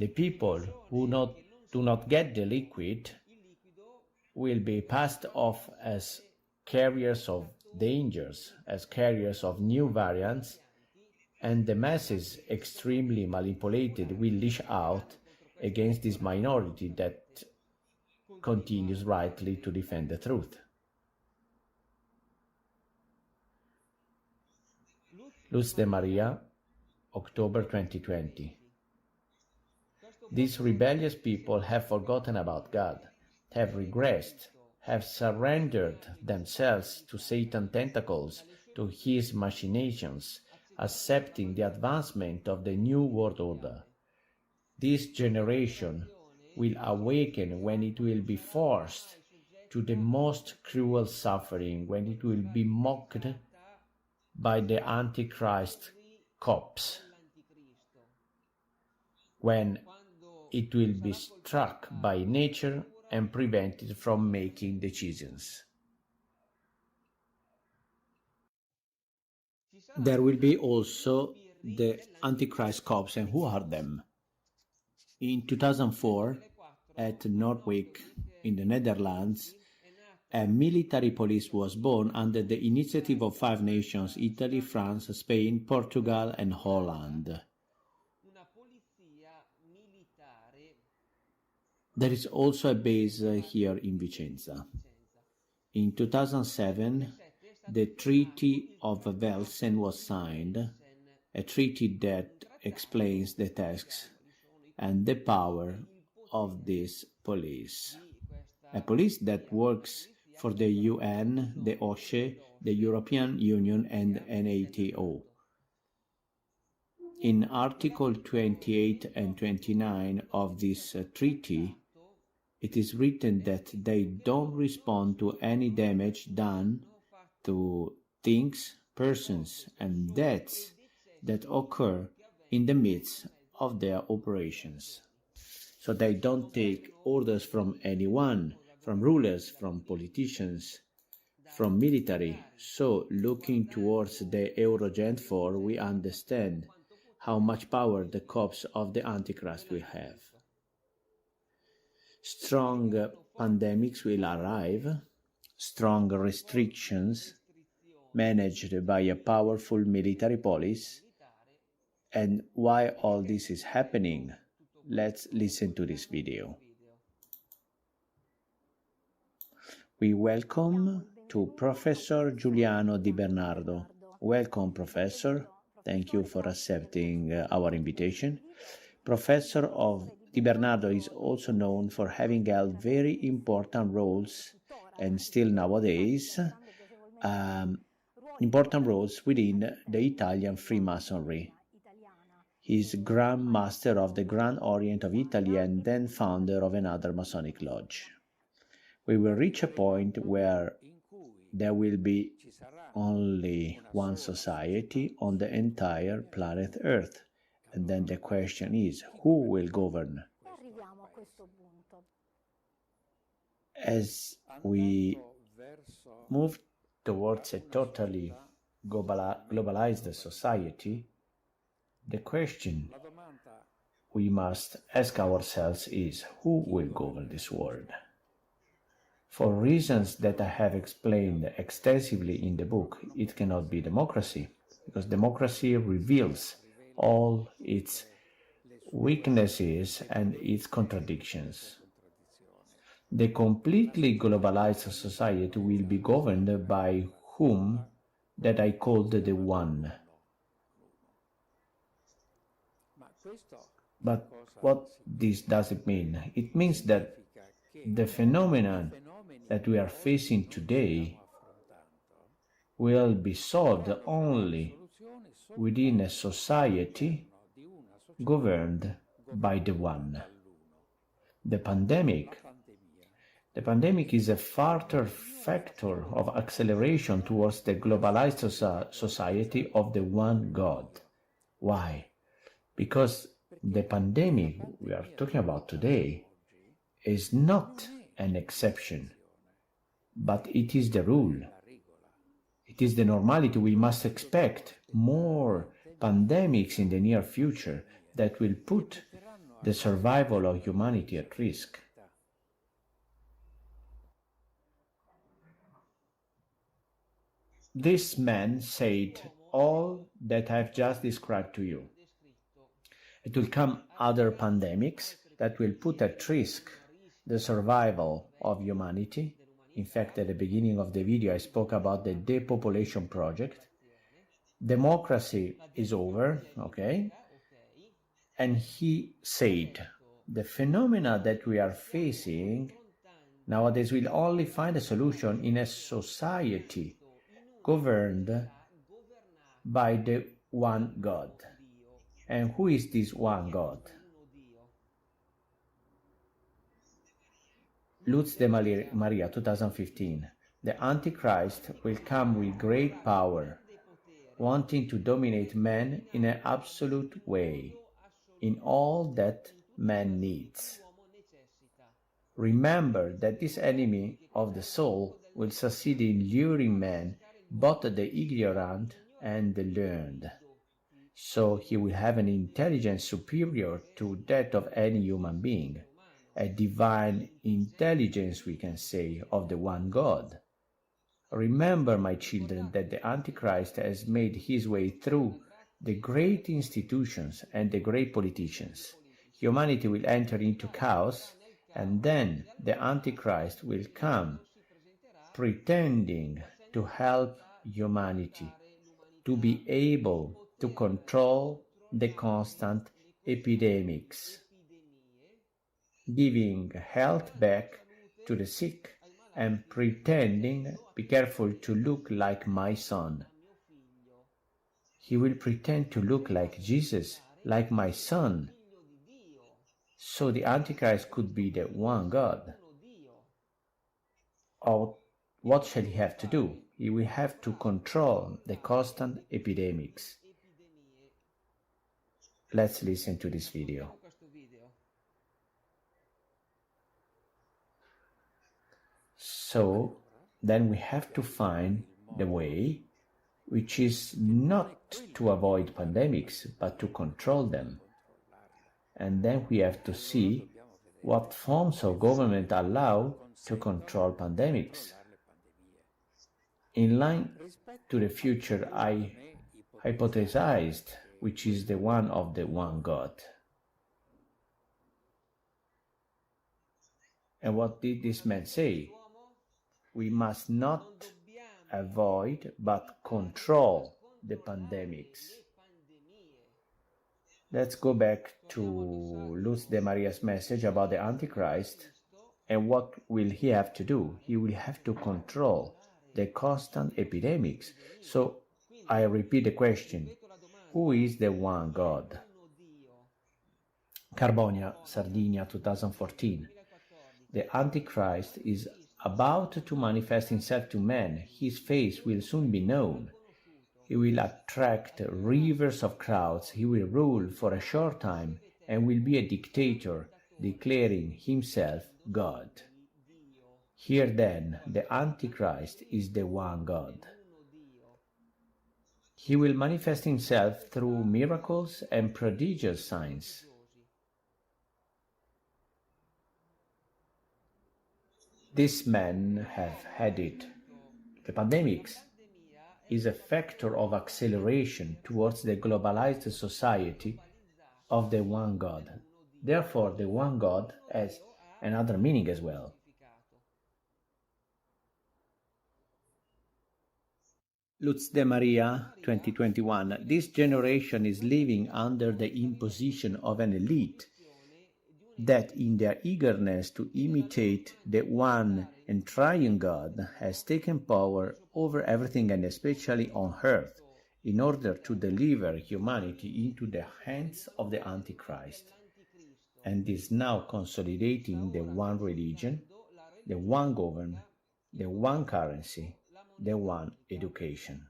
The people who do not get the liquid will be passed off as carriers of dangers, as carriers of new variants, and the masses, extremely manipulated, will lash out against this minority that continues rightly to defend the truth. Luz de Maria, October 2020. These rebellious people have forgotten about God, have regressed, have surrendered themselves to Satan's tentacles, to his machinations, accepting the advancement of the New World Order. This generation will awaken when it will be forced to the most cruel suffering, when it will be mocked by the Antichrist cops, when it will be struck by nature and prevented from making decisions. There will be also the Antichrist cops, and who are them? In 2004, at Noordwijk in the Netherlands, a military police was born under the initiative of 5 nations: Italy, France, Spain, Portugal, and Holland. There is also a base here in Vicenza. In 2007, the Treaty of Velsen was signed, a treaty that explains the tasks and the power of this police. A police that works for the UN, the OSCE, the European Union, and NATO. In Article 28 and 29 of this treaty, it is written that they don't respond to any damage done to things, persons, and deaths that occur in the midst of their operations. So they don't take orders from anyone, from rulers, from politicians, from military. So looking towards the Eurogent 4, we understand how much power the cops of the Antichrist will have. Strong pandemics will arrive, strong restrictions managed by a powerful military police. And why all this is happening? Let's listen to this video. We welcome to Professor Giuliano Di Bernardo. Welcome, Professor. Thank you for accepting our invitation. Professor Di Bernardo is also known for having held very important roles, and still nowadays, important roles within the Italian Freemasonry. He is Grand Master of the Grand Orient of Italy and then founder of another Masonic lodge. We will reach a point where there will be only one society on the entire planet Earth. And then the question is, who will govern? As we move towards a totally globalized society, the question we must ask ourselves is, who will govern this world? For reasons that I have explained extensively in the book, it cannot be democracy, because democracy reveals all its weaknesses and its contradictions. The completely globalized society will be governed by whom that I called the One. But what does it mean? It means that the phenomenon that we are facing today will be solved only within a society governed by the One. The pandemic is a further factor of acceleration towards the globalized society of the one God. Why? Because the pandemic we are talking about today is not an exception, but it is the rule. It is the normality. We must expect more pandemics in the near future that will put the survival of humanity at risk. This man said all that I've just described to you. It will come other pandemics that will put at risk the survival of humanity. In fact, at the beginning of the video, I spoke about the depopulation project. Democracy is over, okay? And he said, the phenomena that we are facing nowadays will only find a solution in a society governed by the one God. And who is this one God? Lutz de Maria, 2015. The Antichrist will come with great power, wanting to dominate man in an absolute way, in all that man needs. Remember that this enemy of the soul will succeed in luring man, both the ignorant and the learned. So he will have an intelligence superior to that of any human being, a divine intelligence, we can say, of the one God. Remember, my children, that the Antichrist has made his way through the great institutions and the great politicians. Humanity will enter into chaos, and then the Antichrist will come pretending to help humanity, to be able to control the constant epidemics, giving health back to the sick and pretending, be careful, to look like my son. He will pretend to look like Jesus, like my son. So the Antichrist could be the one God. Or what shall he have to do? He will have to control the constant epidemics. Let's listen to this video. So then we have to find the way which is not to avoid pandemics, but to control them. And then we have to see what forms of government allow to control pandemics. In line to the future I hypothesized, which is the one of the one God. And what did this man say? We must not avoid but control the pandemics. Let's go back to Lutz de Maria's message about the Antichrist. And what will he have to do? He will have to control the constant epidemics. So I repeat the question, who is the one God? Carbonia, Sardinia, 2014. The Antichrist is about to manifest himself to man. His face will soon be known. He will attract rivers of crowds. He will rule for a short time and will be a dictator, declaring himself God. Here then, the Antichrist is the one God. He will manifest himself through miracles and prodigious signs. These men have had it. The pandemics is a factor of acceleration towards the globalized society of the one God. Therefore, the one God has another meaning as well. Lutz de Maria, 2021. This generation is living under the imposition of an elite that, in their eagerness to imitate the one and triune God, has taken power over everything and especially on earth, in order to deliver humanity into the hands of the Antichrist, and is now consolidating the one religion, the one government, the one currency, the one education.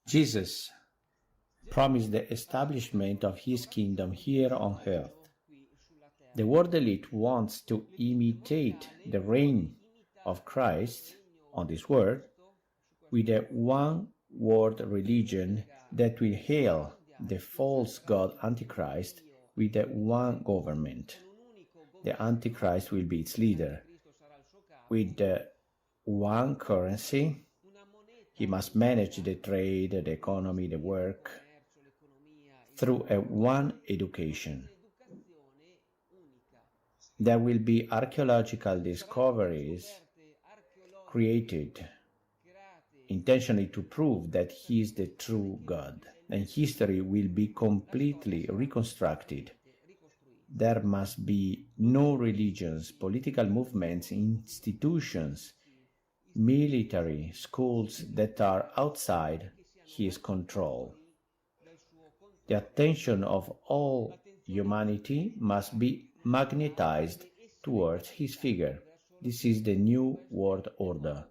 Jesus promised the establishment of his kingdom here on earth. The world elite wants to imitate the reign of Christ on this world with a one world religion that will hail the false god Antichrist with the one government. The Antichrist will be its leader. With the one currency, he must manage the trade, the economy, the work, through a one education. There will be archaeological discoveries created intentionally to prove that he is the true God, and history will be completely reconstructed. There must be no religions, political movements, institutions, military, schools that are outside his control. The attention of all humanity must be magnetized towards his figure. This is the new world order.